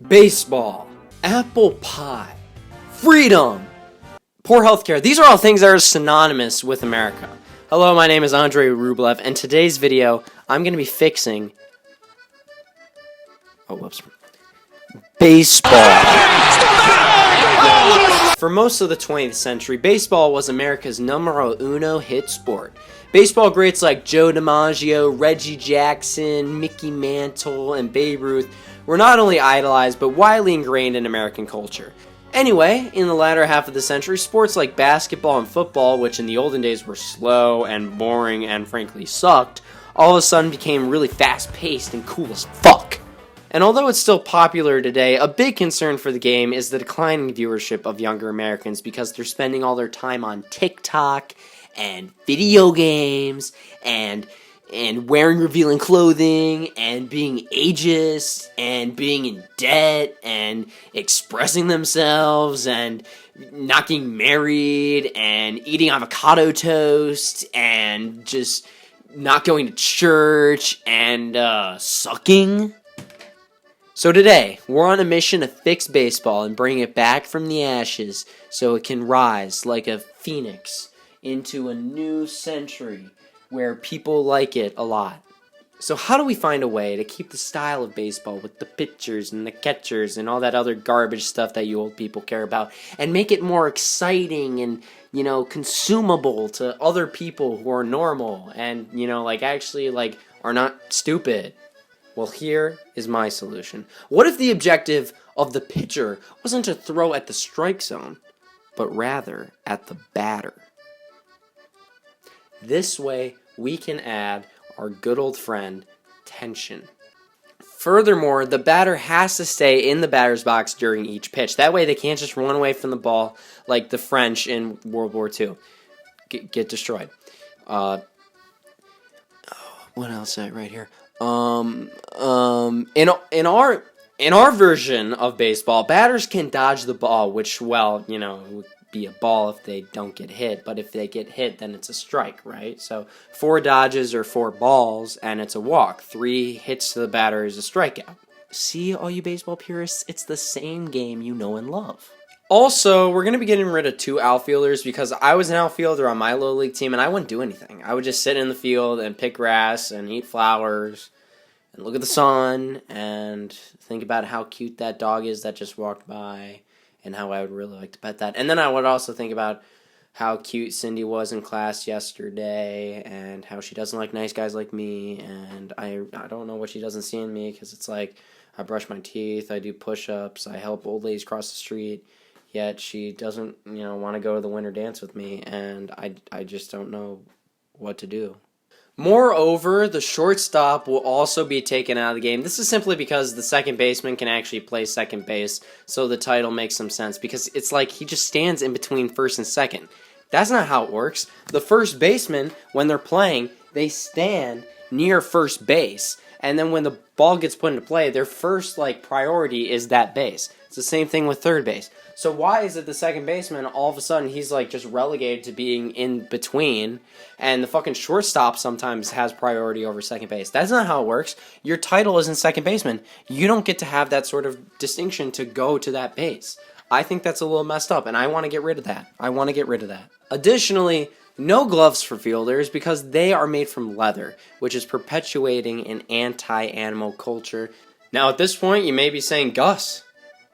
baseball, apple pie, freedom, poor healthcare. These are all things that are synonymous with America. Hello, my name is Andrei Rublev, and today's video, I'm going to be fixing... baseball. For most of the 20th century, baseball was America's numero uno hit sport. Baseball greats like Joe DiMaggio, Reggie Jackson, Mickey Mantle, and Babe Ruth were not only idolized, but widely ingrained in American culture. Anyway, in the latter half of the century, sports like basketball and football, which in the olden days were slow and boring and frankly sucked, all of a sudden became really fast-paced and cool as fuck. And although it's still popular today, a big concern for the game is the declining viewership of younger Americans because they're spending all their time on TikTok and video games and wearing revealing clothing and being ageist and being in debt and expressing themselves and not getting married and eating avocado toast and just not going to church and sucking. So today, we're on a mission to fix baseball and bring it back from the ashes so it can rise like a phoenix into a new century where people like it a lot. So how do we find a way to keep the style of baseball with the pitchers and the catchers and all that other garbage stuff that you old people care about and make it more exciting and, consumable to other people who are normal and, actually are not stupid? Well, here is my solution. What if the objective of the pitcher wasn't to throw at the strike zone, but rather at the batter? This way, we can add our good old friend, tension. Furthermore, the batter has to stay in the batter's box during each pitch. That way, they can't just run away from the ball like the French in World War II. Get destroyed. What else right here? In our version of baseball, batters can dodge the ball, which, it would be a ball if they don't get hit, but if they get hit, then it's a strike, right? So 4 dodges are 4 balls, and it's a walk. 3 hits to the batter is a strikeout. See, all you baseball purists, it's the same game you know and love. Also, we're going to be getting rid of 2 outfielders because I was an outfielder on my little league team and I wouldn't do anything. I would just sit in the field and pick grass and eat flowers and look at the sun and think about how cute that dog is that just walked by and how I would really like to pet that. And then I would also think about how cute Cindy was in class yesterday and how she doesn't like nice guys like me, and I don't know what she doesn't see in me because it's like I brush my teeth, I do push-ups, I help old ladies cross the street. Yet she doesn't, want to go to the winter dance with me, and I just don't know what to do. Moreover, the shortstop will also be taken out of the game. This is simply because the second baseman can actually play second base, so the title makes some sense, because it's like he just stands in between first and second. That's not how it works. The first baseman, when they're playing, they stand near first base, and then when the ball gets put into play, their first priority is that base. It's the same thing with third base. So why is it the second baseman, all of a sudden, he's just relegated to being in between, and the fucking shortstop sometimes has priority over second base? That's not how it works. Your title isn't second baseman. You don't get to have that sort of distinction to go to that base. I think that's a little messed up, and I want to get rid of that. Additionally, no gloves for fielders because they are made from leather, which is perpetuating an anti-animal culture. Now, at this point, you may be saying, Gus,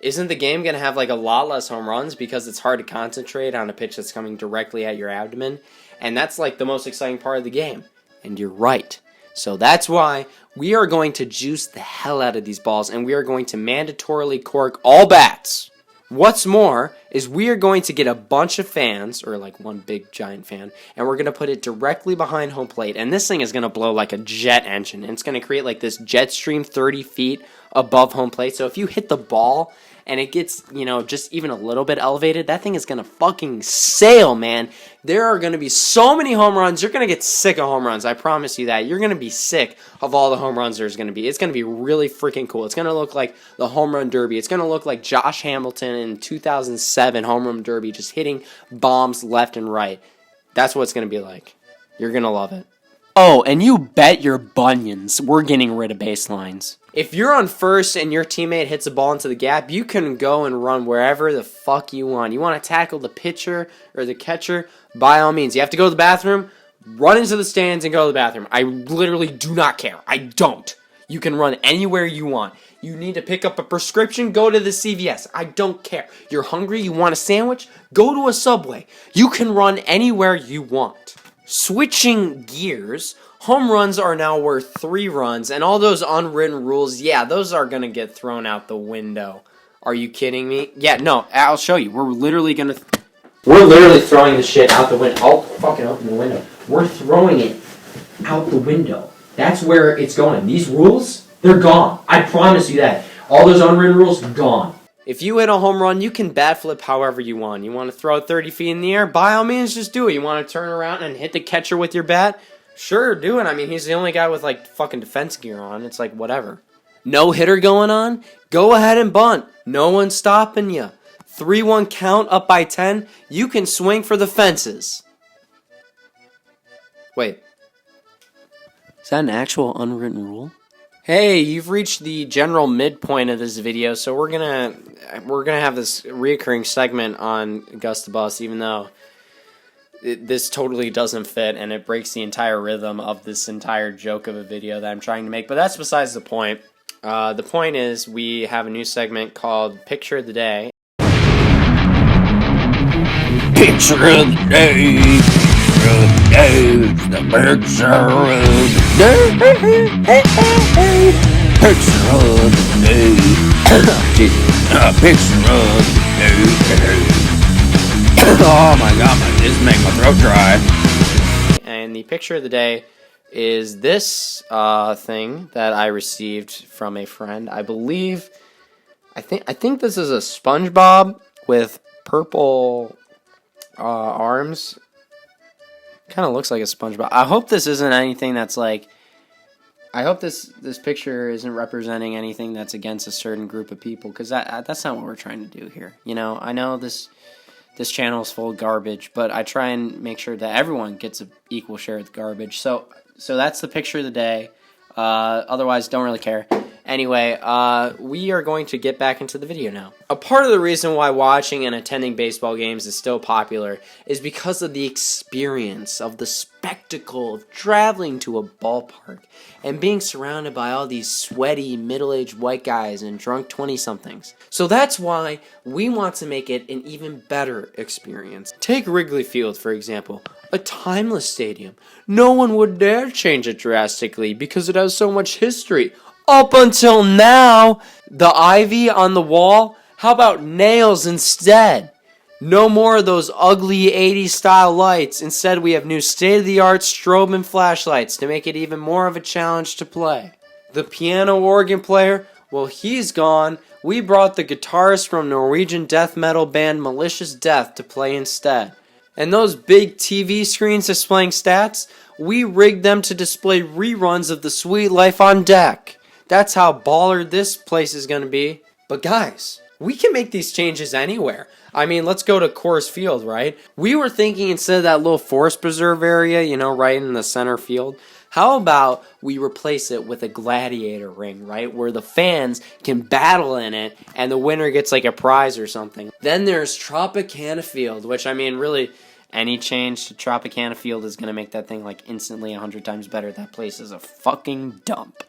isn't the game going to have a lot less home runs because it's hard to concentrate on a pitch that's coming directly at your abdomen? And that's the most exciting part of the game. And you're right. So that's why we are going to juice the hell out of these balls, and we are going to mandatorily cork all bats. What's more is we are going to get a bunch of fans, or one big giant fan, and we're going to put it directly behind home plate, and this thing is going to blow like a jet engine, and it's going to create this jet stream 30 feet above home plate. So if you hit the ball and it gets, just even a little bit elevated, that thing is going to fucking sail, man. There are going to be so many home runs. You're going to get sick of home runs. I promise you that. You're going to be sick of all the home runs there's going to be. It's going to be really freaking cool. It's going to look like the home run derby. It's going to look like Josh Hamilton in 2007 home run derby, just hitting bombs left and right. That's what it's going to be like. You're going to love it. Oh, and you bet your bunions we're getting rid of baselines. If you're on first and your teammate hits a ball into the gap, you can go and run wherever the fuck you want. You want to tackle the pitcher or the catcher? By all means. You have to go to the bathroom? Run into the stands and go to the bathroom. I literally do not care. I don't. You can run anywhere you want. You need to pick up a prescription? Go to the CVS. I don't care. You're hungry? You want a sandwich? Go to a Subway. You can run anywhere you want. Switching gears, home runs are now worth 3 runs, and all those unwritten rules, yeah, those are going to get thrown out the window. Are you kidding me? Yeah, no, I'll show you. We're literally throwing the shit out the window. I'll fucking open the window. We're throwing it out the window. That's where it's going. These rules, they're gone. I promise you that. All those unwritten rules, gone. If you hit a home run, you can bat flip however you want. You want to throw it 30 feet in the air? By all means, just do it. You want to turn around and hit the catcher with your bat? Sure, do it. I mean, he's the only guy with, like, fucking defense gear on. It's like, whatever. No hitter going on? Go ahead and bunt. No one's stopping you. 3-1 count up by 10. You can swing for the fences. Wait. Is that an actual unwritten rule? Hey, you've reached the general midpoint of this video, so we're gonna have this reoccurring segment on Gus the Bus, even though this totally doesn't fit and it breaks the entire rhythm of this entire joke of a video that I'm trying to make. But that's besides the point. The point is we have a new segment called Picture of the Day. Picture of the day. The picture of the day. Picture of the day. Picture of the day. Oh my god, this is making my throat dry. And the picture of the day is this thing that I received from a friend. I think this is a SpongeBob with purple arms. Kind of looks like a SpongeBob. I hope this isn't anything that's like... I hope this picture isn't representing anything that's against a certain group of people, because that's not what we're trying to do here. You know, I know this channel is full of garbage, but I try and make sure that everyone gets an equal share of the garbage. So that's the picture of the day. Otherwise, don't really care. Anyway, we are going to get back into the video now. A part of the reason why watching and attending baseball games is still popular is because of the experience, of the spectacle of traveling to a ballpark and being surrounded by all these sweaty, middle-aged white guys and drunk 20-somethings. So that's why we want to make it an even better experience. Take Wrigley Field, for example. A timeless stadium. No one would dare change it drastically because it has so much history. Up until now, the ivy on the wall, how about nails instead? No more of those ugly 80s style lights. Instead, we have new state-of-the-art strobe and flashlights to make it even more of a challenge to play. The piano organ player, well, he's gone. We brought the guitarist from Norwegian death metal band Malicious Death to play instead. And those big TV screens displaying stats, we rigged them to display reruns of The Sweet Life on Deck. That's how baller this place is going to be. But guys, we can make these changes anywhere. I mean, let's go to Coors Field, right? We were thinking instead of that little forest preserve area, you know, right in the center field, how about we replace it with a gladiator ring, right? Where the fans can battle in it and the winner gets like a prize or something. Then there's Tropicana Field, which I mean, really, any change to Tropicana Field is going to make that thing like instantly 100 times better. That place is a fucking dump.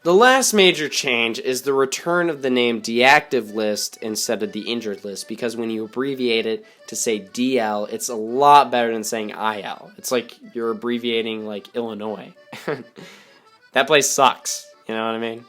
The last major change is the return of the name deactive list instead of the injured list, because when you abbreviate it to say DL, it's a lot better than saying IL. It's like you're abbreviating like Illinois. That place sucks, you know what I mean?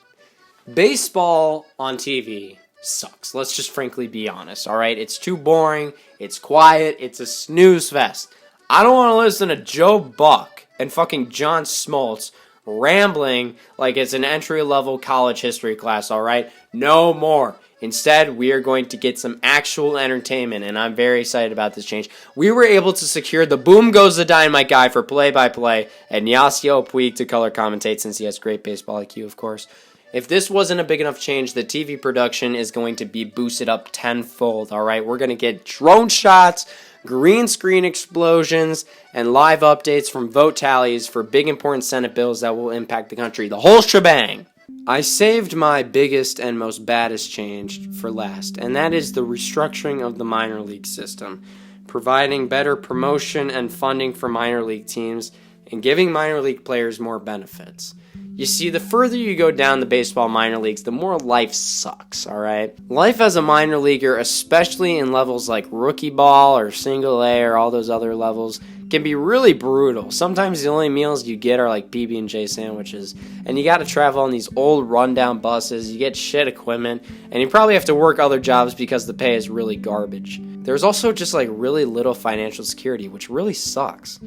Baseball on TV sucks. Let's just frankly be honest, alright? It's too boring, it's quiet, it's a snooze fest. I don't want to listen to Joe Buck and fucking John Smoltz rambling like it's an entry-level college history class, alright? No more. Instead, we are going to get some actual entertainment, and I'm very excited about this change. We were able to secure the Boom Goes the Dynamite guy for play-by-play, and Yasiel Puig to color commentate since he has great baseball IQ, of course. If this wasn't a big enough change, the TV production is going to be boosted up tenfold, alright? We're going to get drone shots, green screen explosions, and live updates from vote tallies for big important Senate bills that will impact the country. The whole shebang! I saved my biggest and most baddest change for last, and that is the restructuring of the minor league system, providing better promotion and funding for minor league teams, and giving minor league players more benefits. You see, the further you go down the baseball minor leagues, the more life sucks, alright? Life as a minor leaguer, especially in levels like rookie ball or single A or all those other levels, can be really brutal. Sometimes the only meals you get are like PB&J sandwiches, and you gotta travel on these old rundown buses, you get shit equipment, and you probably have to work other jobs because the pay is really garbage. There's also just like really little financial security, which really sucks.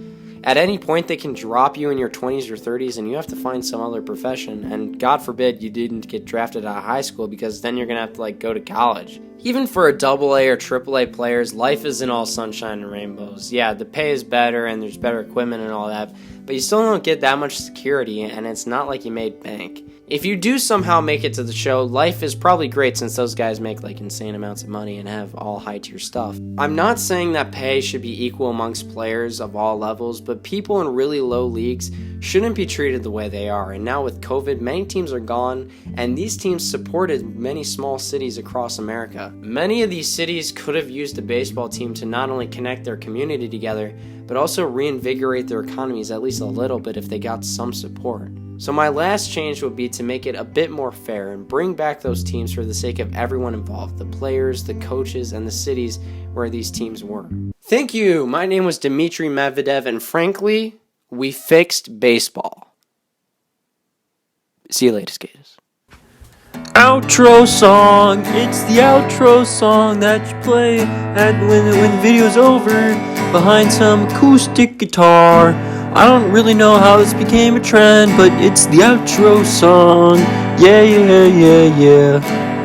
At any point, they can drop you in your 20s or 30s and you have to find some other profession, and God forbid you didn't get drafted out of high school, because then you're gonna have to like go to college. Even for a AA or AAA players, life isn't all sunshine and rainbows. Yeah, the pay is better and there's better equipment and all that, but you still don't get that much security, and it's not like you made bank. If you do somehow make it to the show, life is probably great since those guys make like insane amounts of money and have all high tier stuff. I'm not saying that pay should be equal amongst players of all levels, but people in really low leagues shouldn't be treated the way they are. And now with COVID, many teams are gone, and these teams supported many small cities across America. Many of these cities could have used a baseball team to not only connect their community together, but also reinvigorate their economies at least a little bit if they got some support. So my last change would be to make it a bit more fair and bring back those teams for the sake of everyone involved, the players, the coaches, and the cities where these teams were. Thank you. My name was Dmitry Medvedev, and frankly, we fixed baseball. See you later, skaters. Outro song. It's the outro song that you play when the video's over behind some acoustic guitar. I don't really know how this became a trend, but it's the outro song. Yeah, yeah, yeah, yeah.